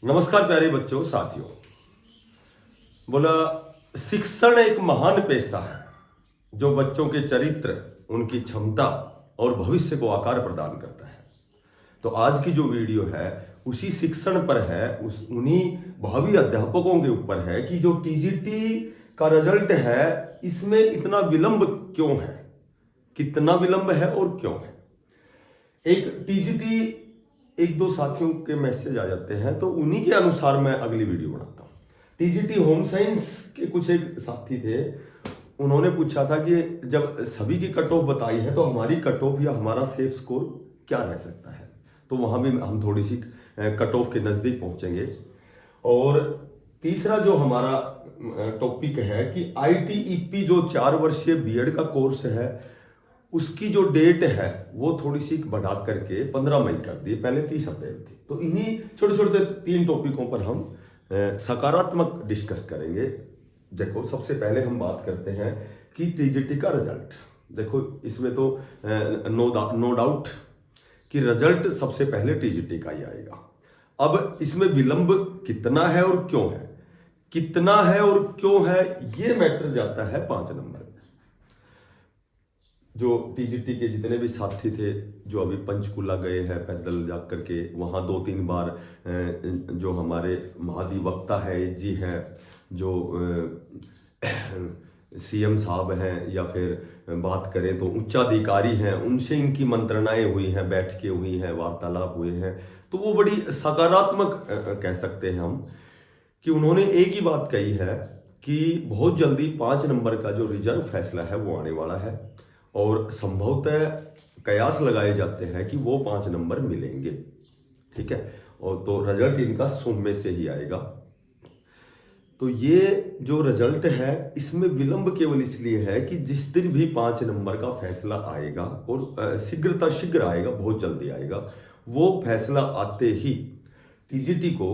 नमस्कार प्यारे बच्चों साथियों। बोला शिक्षण एक महान पेशा है जो बच्चों के चरित्र, उनकी क्षमता और भविष्य को आकार प्रदान करता है। तो आज की जो वीडियो है उसी शिक्षण पर है, उन्हीं भावी अध्यापकों के ऊपर है कि जो टीजीटी का रिजल्ट है इसमें इतना विलंब क्यों है, कितना विलंब है और क्यों है। एक टीजीटी एक दो साथियों के मैसेज आ जाते हैं तो उन्हीं के अनुसार मैं अगली वीडियो बनाता हूँ। टीजीटी होम साइंस के कुछ एक साथी थे, उन्होंने पूछा था कि जब सभी की कट ऑफ बताई है तो हमारी कट ऑफ या हमारा सेफ स्कोर क्या रह सकता है। तो वहां भी हम थोड़ी सी कट ऑफ के नजदीक पहुंचेंगे। और तीसरा जो हमारा टॉपिक है कि आईटीईपी जो 4 वर्षीय बीएड का कोर्स है उसकी जो डेट है वो थोड़ी सी बढ़ा करके 15 मई कर दी, पहले 30 अप्रैल थी। तो इन्हीं छोटे छोटे 3 टॉपिकों पर हम सकारात्मक डिस्कस करेंगे। देखो सबसे पहले हम बात करते हैं कि टीजीटी का रिजल्ट। देखो इसमें तो नो डाउट कि रिजल्ट सबसे पहले टीजीटी का ही आएगा। अब इसमें विलंब कितना है और क्यों है, कितना है और क्यों है, ये मैटर जाता है 5 नंबर में। जो टीजीटी के जितने भी साथी थे जो अभी पंचकुला गए हैं पैदल जा करके, वहाँ 2-3 बार जो हमारे महाधिवक्ता है जी हैं, जो सीएम साहब हैं या फिर बात करें तो उच्चाधिकारी हैं, उनसे इनकी मंत्रणाएं हुई हैं, बैठकें हुई हैं, वार्तालाप हुए हैं। तो वो बड़ी सकारात्मक कह सकते हैं हम कि उन्होंने एक ही बात कही है कि बहुत जल्दी 5 नंबर का जो रिजर्व फैसला है वो आने वाला है और संभवतः कयास लगाए जाते हैं कि वो 5 नंबर मिलेंगे। ठीक है, और तो रिजल्ट इनका सोम से ही आएगा। तो ये जो रिजल्ट है इसमें विलंब केवल इसलिए है कि जिस दिन भी 5 नंबर का फैसला आएगा और शीघ्र आएगा, बहुत जल्दी आएगा, वो फैसला आते ही टीजीटी को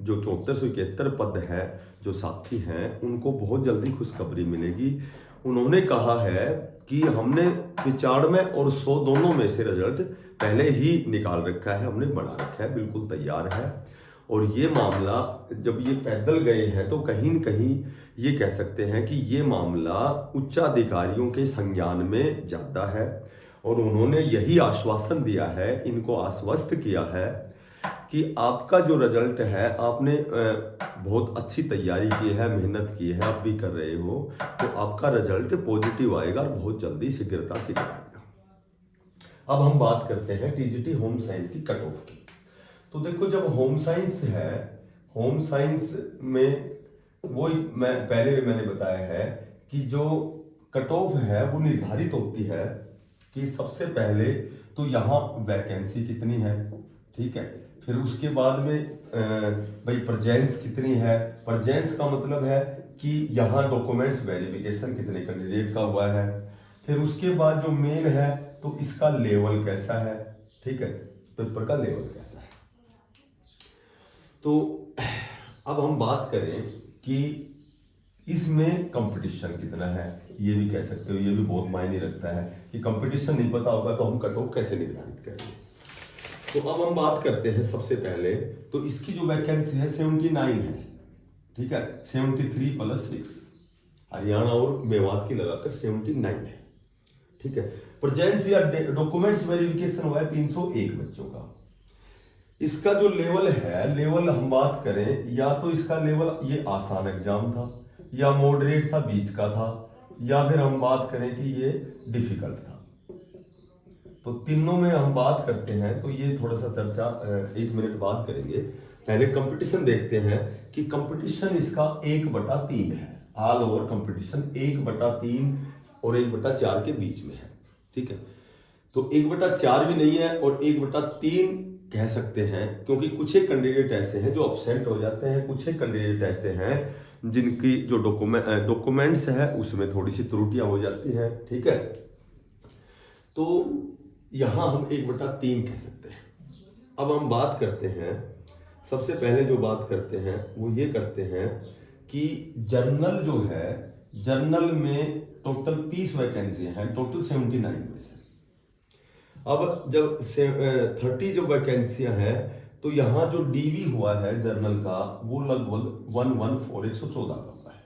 जो 7471 पद है, जो साथी हैं उनको बहुत जल्दी खुशखबरी मिलेगी। उन्होंने कहा है कि हमने 95 और 100 दोनों में से रिजल्ट पहले ही निकाल रखा है, हमने बना रखा है, बिल्कुल तैयार है। और ये मामला जब ये पैदल गए हैं तो कहीं न कहीं ये कह सकते हैं कि ये मामला उच्चाधिकारियों के संज्ञान में जाता है और उन्होंने यही आश्वासन दिया है, इनको आश्वस्त किया है कि आपका जो रिजल्ट है आपने बहुत अच्छी तैयारी की है, मेहनत की है, आप भी कर रहे हो, तो आपका रिजल्ट पॉजिटिव आएगा और बहुत जल्दी शीघ्र आएगा। अब हम बात करते हैं टीजीटी होम साइंस की कट ऑफ की। तो देखो जब होम साइंस है, होम साइंस में वो मैं पहले भी मैंने बताया है कि जो कट ऑफ है वो निर्धारित होती है कि सबसे पहले तो यहाँ वैकेंसी कितनी है, ठीक है, फिर उसके बाद में भाई प्रेजेंस कितनी है। प्रेजेंस का मतलब है कि यहाँ डॉक्यूमेंट्स वेरिफिकेशन कितने कैंडिडेट का हुआ है। फिर उसके बाद जो मेन है तो इसका लेवल कैसा है, ठीक है, पेपर का लेवल कैसा है। तो अब हम बात करें कि इसमें कंपटीशन कितना है, ये भी कह सकते हो, ये भी बहुत मायने रखता है कि कंपटीशन नहीं पता होगा तो हम कट ऑफ कैसे निर्धारित करेंगे। तो अब हम बात करते हैं सबसे पहले तो इसकी जो वैकेंसी है 79 है, ठीक है, 73 + 6 हरियाणा और मेवात की लगाकर 79 है, ठीक है। प्रेजेंस या डॉक्यूमेंट्स वेरिफिकेशन हुआ है 301 बच्चों का। इसका जो लेवल है, लेवल हम बात करें या तो इसका लेवल ये आसान एग्जाम था या मॉडरेट था, बीच का था, या फिर हम बात करें कि ये डिफिकल्ट था। तो तीनों में हम बात करते हैं तो ये थोड़ा सा चर्चा 1 मिनट बाद करेंगे। पहले कंपटीशन देखते हैं कि कंपटीशन इसका 1/3 है। ऑल ओवर कंपटीशन 1/3 और 1/4 के बीच में है, ठीक है। तो 1/4 भी नहीं है और 1/3 कह सकते हैं क्योंकि कुछ एक कैंडिडेट ऐसे हैं जो अब्सेंट हो जाते हैं, कुछ एक कैंडिडेट ऐसे हैं जिनकी जो डॉक्यूमेंट्स है उसमें थोड़ी सी त्रुटियां हो जाती हैं, ठीक है। तो यहां हम 1/3 कह सकते हैं। अब हम बात करते हैं, सबसे पहले जो बात करते हैं वो ये करते हैं कि जर्नल जो है, जर्नल में टोटल 30 वैकेंसी है, टोटल 79 में से। अब जब 30 जो वैकेंसियां हैं तो यहाँ जो डीवी हुआ है जर्नल का वो लगभग 114 का हुआ है।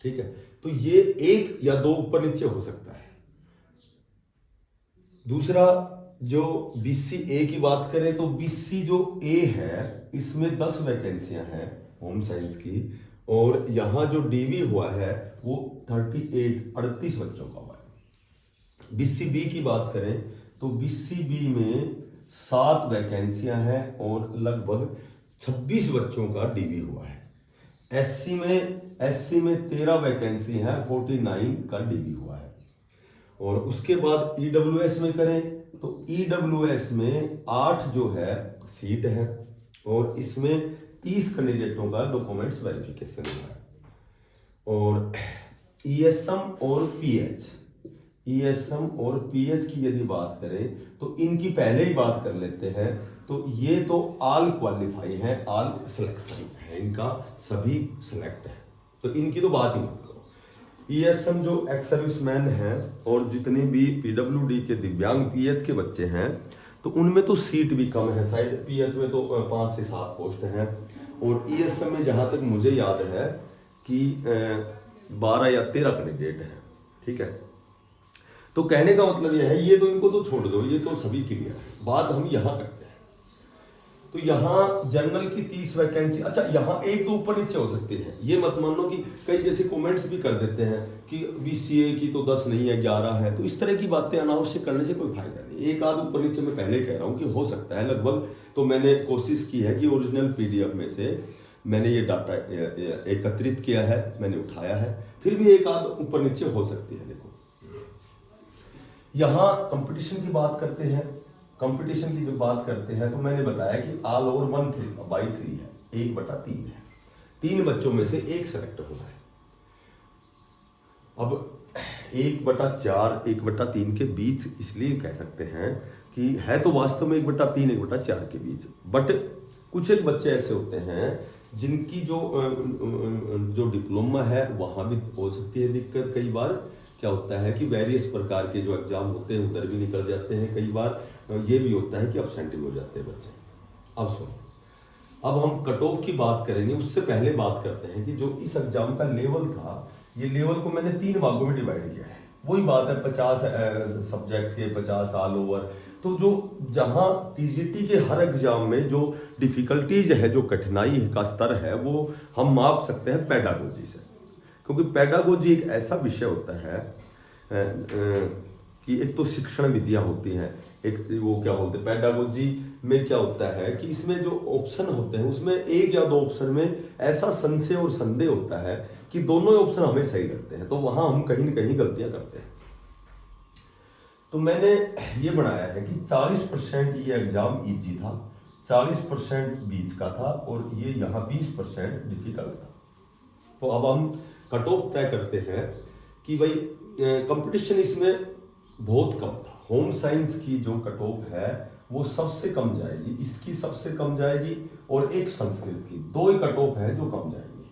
ठीक है, तो ये एक या दो ऊपर नीचे हो सकता है। दूसरा जो बीसी ए की बात करें तो बीसी जो ए है इसमें 10 वैकेंसियां हैं होम साइंस की, और यहाँ जो डीवी हुआ है वो 38 बच्चों का हुआ है। बीसी बी की बात करें तो बीसी बी में 7 वैकेंसियां हैं और लगभग 26 बच्चों का डीवी हुआ है। एससी में 13 वैकेंसी है, 49 का डीवी हुआ है। और उसके बाद ईडब्ल्यूएस में करें तो ईडब्ल्यूएस में 8 जो है सीट है और इसमें 30 कैंडिडेटों का डॉक्यूमेंट्स वेरिफिकेशन हुआ है। और ईएसएम और पीएच की यदि बात करें तो इनकी पहले ही बात कर लेते हैं। तो ये तो ऑल क्वालिफाई है, ऑल सिलेक्शन है, इनका सभी सिलेक्ट है, तो इनकी तो बात ही मत करो। ईएसएम जो एक्स सर्विसमैन हैं और जितने भी पीडब्ल्यूडी के दिव्यांग पीएच के बच्चे हैं तो उनमें तो सीट भी कम है, शायद पीएच में तो 5 से 7 पोस्ट हैं। और ईएसएम में जहाँ तक मुझे याद है कि 12 या 13 कैंडिडेट हैं। ठीक है, तो कहने का मतलब यह है, ये तो इनको तो छोड़ दो, ये तो सभी क्लियर है। बात हम यहाँ करते हैं तो यहाँ जनरल की 30 वैकेंसी, अच्छा यहाँ एक दो ऊपर नीचे हो सकती है, ये मत मानो कि कई जैसे कमेंट्स भी कर देते हैं कि बीसीए की तो 10 नहीं है 11 है, तो इस तरह की बातें अनावश्यक करने से कोई फायदा नहीं। एक आध ऊपर नीचे मैं पहले कह रहा हूँ कि हो सकता है, लगभग तो मैंने कोशिश की है कि ओरिजिनल पीडीएफ में से मैंने ये डाटा एकत्रित किया है, मैंने उठाया है, फिर भी एक आध ऊपर नीचे हो सकती है। देखो यहाँ कंपटीशन की बात करते हैं, कंपटीशन की जो बात करते हैं तो मैंने बताया कि ऑल ओवर 1/3 है, 1/3 है, 3 बच्चों में से एक सेलेक्ट हुआ है। अब 1/4 1/3 के बीच इसलिए कह सकते हैं कि है तो वास्तव में 1/3 1/4 के बीच, बट कुछ एक बच्चे ऐसे होते हैं जिनकी जो डिप्लोमा है वहाँ भी हो सकती है दिक्कत। कई बार क्या होता है कि वेरियस प्रकार के जो एग्जाम होते हैं उधर भी निकल जाते हैं, कई बार ये भी होता है कि अब्सेंट भी हो जाते हैं बच्चे। अब सुनो, अब हम कट ऑफ की बात करेंगे, उससे पहले बात करते हैं कि जो इस एग्जाम का लेवल था, ये लेवल को मैंने 3 भागों में डिवाइड किया है। वही बात है 50 सब्जेक्ट के 50 ऑल ओवर। तो जो जहाँ टीजीटी के हर एग्जाम में जो डिफिकल्टीज है, जो कठिनाई का स्तर है, वो हम माप सकते हैं पेडागोजी से, क्योंकि पेडागोजी एक ऐसा विषय होता है कि एक तो शिक्षण विधियां होती हैं, एक वो क्या बोलते हैं पेडागोजी में क्या होता है कि इसमें जो ऑप्शन होते हैं उसमें एक या दो ऑप्शन में ऐसा संशय और संदेह होता है कि दोनों ऑप्शन हमें सही लगते हैं, तो वहां हम कहीं ना कहीं गलतियां करते हैं। तो मैंने ये बनाया है कि 40% ये एग्जाम इजी था, 40% बीच का था और ये यहाँ 20% डिफिकल्ट था। तो अब हम कट ऑफ तय करते हैं कि भाई कंपटीशन इसमें बहुत कम था। होम साइंस की जो कट ऑफ है वो सबसे कम जाएगी, इसकी सबसे कम जाएगी और एक संस्कृत की, 2 ही कट ऑफ है जो कम जाएंगी।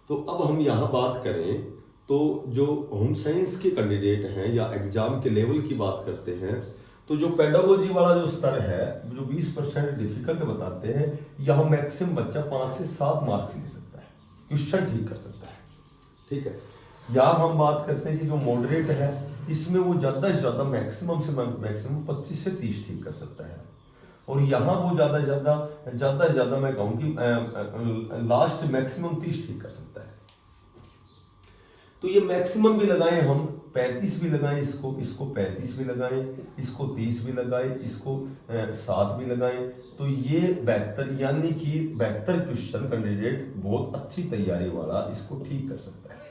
तो अब हम यहाँ बात करें तो जो होम साइंस के कैंडिडेट हैं या एग्जाम के लेवल की बात करते हैं, तो जो पेडागोजी वाला जो स्तर है, जो 20% डिफिकल्ट बताते हैं, यहाँ मैक्सिमम बच्चा 5 से 7 मार्क्स ले सकता है, क्वेश्चन ठीक कर सकता है। ठीक है, यहाँ हम बात करते हैं कि जो मॉडरेट है इसमें वो ज़्यादा से ज़्यादा मैक्सिमम 25 से 30 ठीक कर सकता है, और यहाँ वो ज़्यादा से ज़्यादा मैं कहूँ कि लास्ट मैक्सिमम 30 ठीक कर सकता है। तो ये मैक्सिमम भी लगाएं हम, 35 भी लगाएं, इसको 35 भी लगाएं, इसको 30 भी लगाएं, इसको 7 भी लगाएं, तो ये 72 यानी कि 72 क्वेश्चन कैंडिडेट बहुत अच्छी तैयारी वाला इसको ठीक कर सकता है।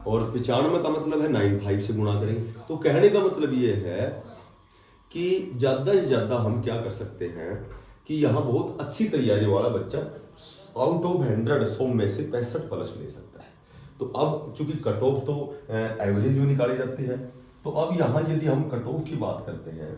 और 95 का मतलब है 95 से गुणा करेंगे। तो कहने का मतलब ये है कि ज़्यादा से ज़्यादा हम क्या कर सकते हैं कि यहाँ बहुत अच्छी तैयारी वाला बच्चा आउट ऑफ 100 में से 65 प्लस ले सकता है। तो अब चूंकि कट ऑफ तो एवरेज में निकाली जाती है, तो अब यहाँ यदि हम कट ऑफ की बात करते हैं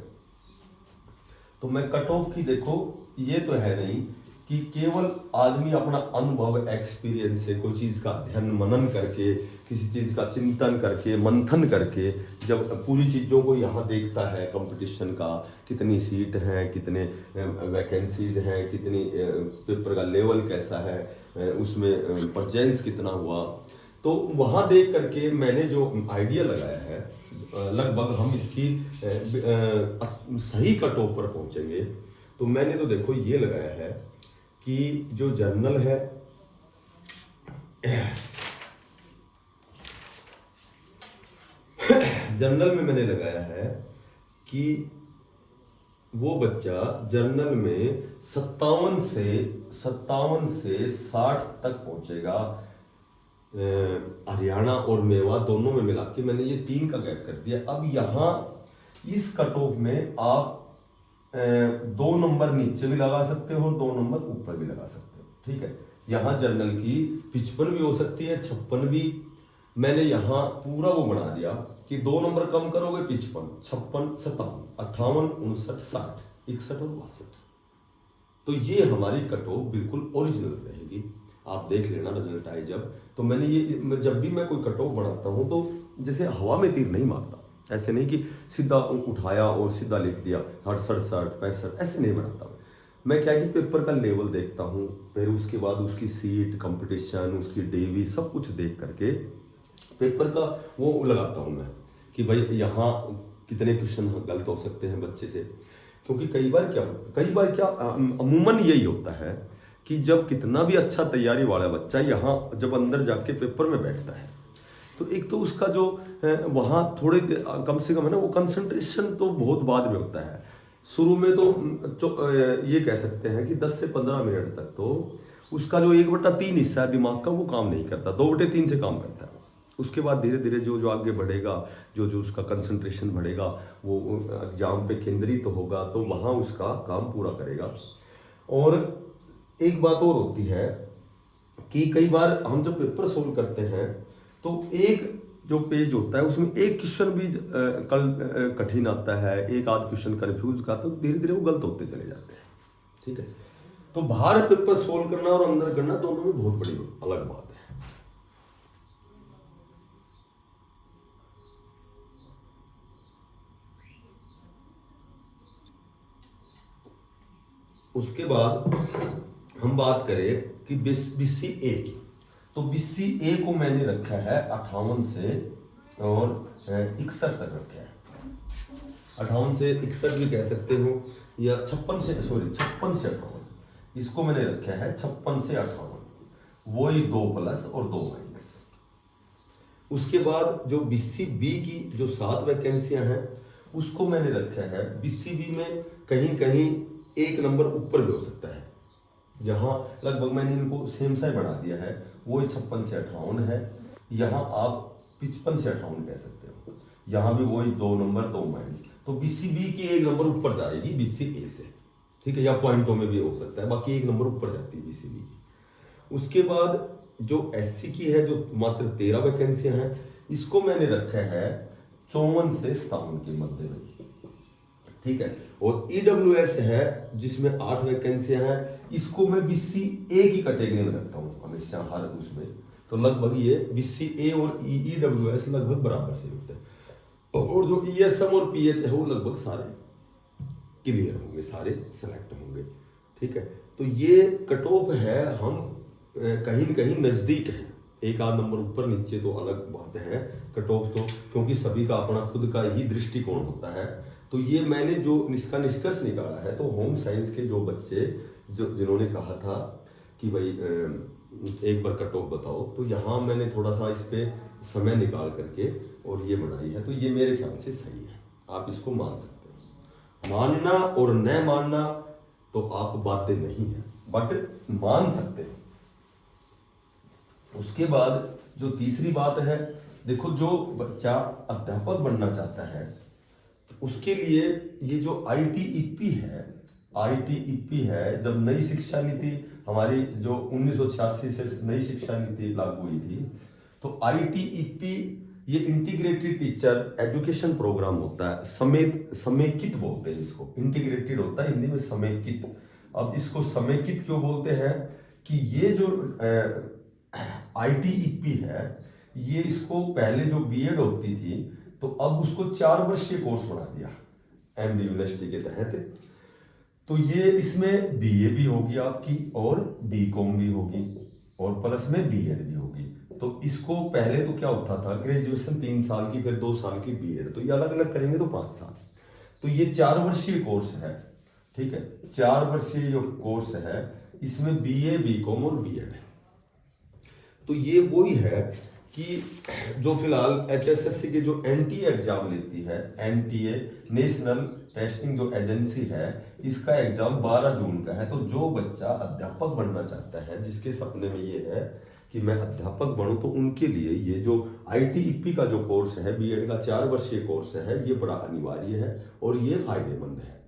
तो मैं कट ऑफ की, देखो ये तो है नहीं कि केवल आदमी अपना अनुभव एक्सपीरियंस से कोई चीज़ का अध्ययन मनन करके, किसी चीज़ का चिंतन करके, मंथन करके जब पूरी चीज़ों को यहाँ देखता है, कंपटीशन का कितनी सीट हैं, कितने वैकेंसीज हैं, कितनी पेपर का लेवल कैसा है, उसमें परचेंस कितना हुआ, तो वहाँ देख करके मैंने जो आइडिया लगाया है लगभग हम इसकी सही कट ऑफ पर पहुँचेंगे। तो मैंने तो देखो ये लगाया है कि जो जर्नल है जर्नल में मैंने लगाया है कि वो बच्चा जर्नल में 57 से 60 तक पहुंचेगा। हरियाणा और मेवा दोनों में मिला के मैंने ये 3 का गैप कर दिया। अब यहाँ इस कट ऑफ में आप 2 नंबर नीचे भी लगा सकते हो और 2 नंबर ऊपर भी लगा सकते हो, ठीक है। यहाँ जर्नल की 55 भी हो सकती है, 56 भी। मैंने यहाँ पूरा वो बना दिया कि 2 नंबर कम करोगे 55, 56, 57, 58, 59, 60, 61 और 62। तो ये हमारी कट ऑफ बिल्कुल ओरिजिनल रहेगी। आप देख लेना रिजल्ट आए जब। तो मैंने ये जब भी मैं कोई कट ऑफ बनाता हूँ तो जैसे हवा में तीर नहीं मारता, ऐसे नहीं कि सीधा उठाया और सीधा लिख दिया 67, 65, ऐसे नहीं बनाता मैं क्या कि पेपर का लेवल देखता हूँ, फिर उसके बाद उसकी सीट, कंपटीशन, उसकी डीवी सब कुछ देख करके पेपर का वो लगाता हूँ मैं कि भाई यहाँ कितने क्वेश्चन गलत हो सकते हैं बच्चे से। क्योंकि कई बार क्या अमूमन यही होता है कि जब कितना भी अच्छा तैयारी वाला बच्चा यहाँ जब अंदर जाके पेपर में बैठता है तो एक तो उसका जो वहाँ थोड़े कम से कम है ना, वो कंसंट्रेशन तो बहुत बाद में होता है। शुरू में तो ये कह सकते हैं कि 10 से 15 मिनट तक तो उसका जो 1/3 हिस्सा है दिमाग का वो काम नहीं करता, 2/3 से काम करता है। उसके बाद धीरे धीरे जो आगे बढ़ेगा, जो उसका कंसंट्रेशन बढ़ेगा, वो एग्जाम पे केंद्रित तो होगा, तो वहाँ उसका काम पूरा करेगा। और एक बात और होती है कि कई बार हम जब पेपर सोल्व करते हैं तो एक जो पेज होता है उसमें एक क्वेश्चन भी कठिन आता है, एक आध क्वेश्चन कंफ्यूज का, तो धीरे धीरे वो गलत होते चले जाते हैं, ठीक है। तो बाहर पेपर सोल्व करना और अंदर करना दोनों में बहुत बड़ी अलग बात है। उसके बाद हम बात करें कि BCA की, तो BCA को मैंने रखा है 58 से और 61 तक रखा है। 58 से 61 भी कह सकते हो, या 56 से 58, इसको मैंने रखा है 56 से 58, वही 2 प्लस और 2 माइनस। उसके बाद जो BCB की जो 7 वैकेंसियां हैं उसको मैंने रखा है BCB में कहीं कहीं 1 नंबर ऊपर भी हो सकता है। यहाँ लगभग मैंने इनको सेम सा बना दिया है, वो 56 से 58 है। यहाँ आप 55 से 58 कह सकते हो, यहाँ भी वही 2 नंबर 2 माइनस। तो BCB की 1 नंबर ऊपर जाएगी BCA से, ठीक है, या पॉइंटों में भी हो सकता है, बाकी 1 नंबर ऊपर जाती है BCB की। उसके बाद जो SC की है जो मात्र 13 वैकेंसियां हैं, इसको मैंने रखा है 54 से 57 के मध्य में, ठीक है। और EWS है जिसमें 8 वैकेंसियां हैं, इसको मैं BCA की कैटेगरी में रखता हूँ हमेशा हर उसमें। तो लगभग ये BCA और EWS लगभग बराबर से होते हैं। और जो ESM और PH है वो लगभग सारे क्लियर होंगे, सारे सेलेक्ट होंगे, ठीक है। तो ये कट ऑफ है, हम कहीं न कहीं नजदीक हैं, 1 आध नंबर ऊपर नीचे तो अलग बात है कट ऑफ तो, क्योंकि सभी का अपना खुद का ही दृष्टिकोण होता है। तो ये मैंने जो इसका निष्कर्ष निकाला है, तो होम साइंस के जो बच्चे जिन्होंने कहा था कि भाई एक बार कट ऑफ बताओ, तो यहाँ मैंने थोड़ा सा इस पे समय निकाल करके और ये बनाई है। तो ये मेरे ख्याल से सही है, आप इसको मान सकते हो। मानना और न मानना तो आप बातें नहीं है, बट मान सकते हो। उसके बाद जो तीसरी बात है, देखो जो बच्चा अध्यापक बनना चाहता है उसके लिए ये जो ITEP है, जब नई शिक्षा नीति हमारी जो 1986 से नई शिक्षा नीति लागू हुई थी, तो ITEP ये इंटीग्रेटेड टीचर एजुकेशन प्रोग्राम होता है, समेकित बोलते हैं इसको, इंटीग्रेटेड होता है हिंदी में समेकित। अब इसको समेकित क्यों बोलते हैं कि ये जो ITEP है, ये इसको पहले जो बीएड होती थी तो अब उसको 4 वर्षीय कोर्स बना दिया MD यूनिवर्सिटी के तहत। तो ये इसमें BA भी होगी आपकी और BCom भी होगी और प्लस में BEd भी होगी। तो इसको पहले तो क्या होता था, ग्रेजुएशन 3 साल की, फिर 2 साल की BEd, तो ये अलग अलग करेंगे तो 5 साल। तो ये 4 वर्षीय कोर्स है, ठीक है, 4 वर्षीय जो कोर्स है इसमें BA BCom और BEd। तो ये वही है कि जो फिलहाल HSSC के जो NTA एग्जाम लेती है, NTA नेशनल टेस्टिंग जो एजेंसी है, इसका एग्जाम 12 जून का है। तो जो बच्चा अध्यापक बनना चाहता है, जिसके सपने में ये है कि मैं अध्यापक बनूं, तो उनके लिए ये जो ITEP का जो कोर्स है, BEd का 4 वर्षीय कोर्स है, ये बड़ा अनिवार्य है और ये फायदेमंद है।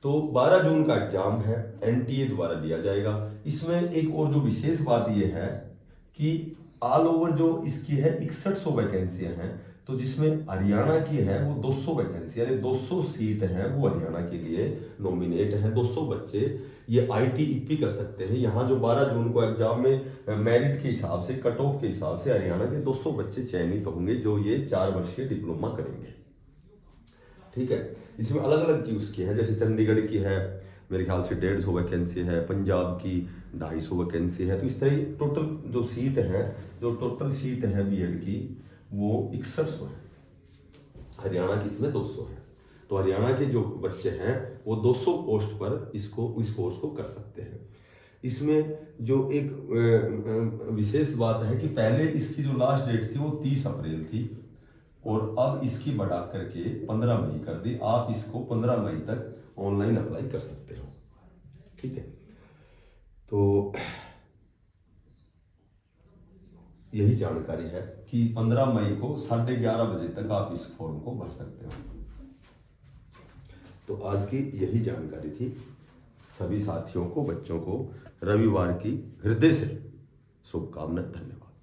तो 12 जून का एग्जाम है, NTA द्वारा दिया जाएगा। इसमें एक और जो विशेष बात ये है कि ऑल ओवर जो इसकी है 6100 वैकेंसियां हैं, तो जिसमें हरियाणा की है वो 200 वैकेंसी, यानी 200 सीट हैं वो हरियाणा के लिए नॉमिनेट हैं। 200 बच्चे ये ITEP कर सकते हैं। यहाँ जो 12 जून को एग्जाम में मेरिट के हिसाब से, कट ऑफ के हिसाब से हरियाणा के 200 बच्चे चयनित होंगे जो ये 4 वर्षीय डिप्लोमा करेंगे, ठीक है। इसमें अलग अलग की उसकी है, जैसे चंडीगढ़ की है मेरे ख्याल से 150 वैकेंसी है, पंजाब की 250 वैकेंसी है। तो इस तरह टोटल जो सीट है, जो टोटल सीट है BEd की वो 6100 है, हरियाणा की इसमें 200 है। तो हरियाणा के जो बच्चे हैं वो 200 पोस्ट पर इस कोर्स को कर सकते हैं। इसमें जो एक विशेष बात है कि पहले इसकी जो लास्ट डेट थी वो 30 अप्रैल थी और अब इसकी बढ़ा करके 15 मई कर दी। आप इसको 15 मई तक ऑनलाइन अप्लाई कर सकते हो, ठीक है। तो यही जानकारी है कि 15 मई को 11:30 बजे तक आप इस फॉर्म को भर सकते हो। तो आज की यही जानकारी थी। सभी साथियों को, बच्चों को रविवार की हृदय से शुभकामनाएं। धन्यवाद।